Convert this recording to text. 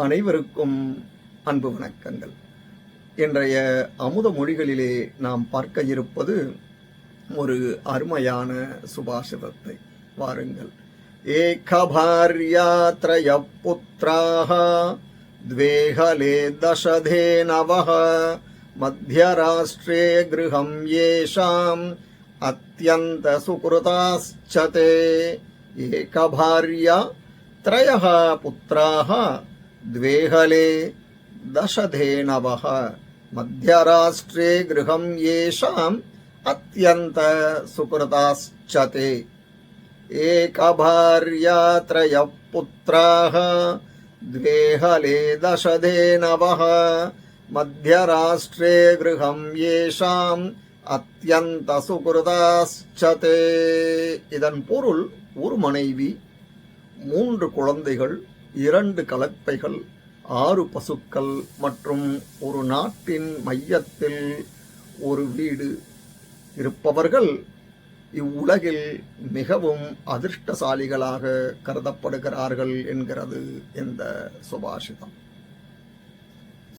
அனைவருக்கும் அன்பு வணக்கங்கள். இன்றைய அமுத மொழிகளிலே நாம் பார்க்க இருப்பது ஒரு அருமையான சுபாஷிதத்தை. வாருங்கள். ஏகபார்யா த்ரய புத்ராஹ த்வேஹலே தசதேனவஹ மத்யராஷ்ட்ரே கிருஹம் யேஷாம் அத்யந்த சுக்ருதாஸ்சதே. ஏகபார்யா त्रयः पुत्राः द्वेहले दशधेनवः मध्यराष्ट्रे गृहं येषाम् अत्यन्त सुकृताश्चते. एकभार्या त्रयः पुत्राः द्वेहले दशधेनवः मध्यराष्ट्रे गृहं येषाम् अत्यन्त सुकृताश्चते. இதன் பொருள், ஒரு மனைவி, 3 குழந்தைகள், 2 கலப்பைகள், 6 பசுக்கள் மற்றும் ஒரு நாட்டின் மையத்தில் ஒரு வீடு இருப்பவர்கள் இவ்வுலகில் மிகவும் அதிர்ஷ்டசாலிகளாக கருதப்படுகிறார்கள் என்கிறது இந்த சுபாஷிதம்.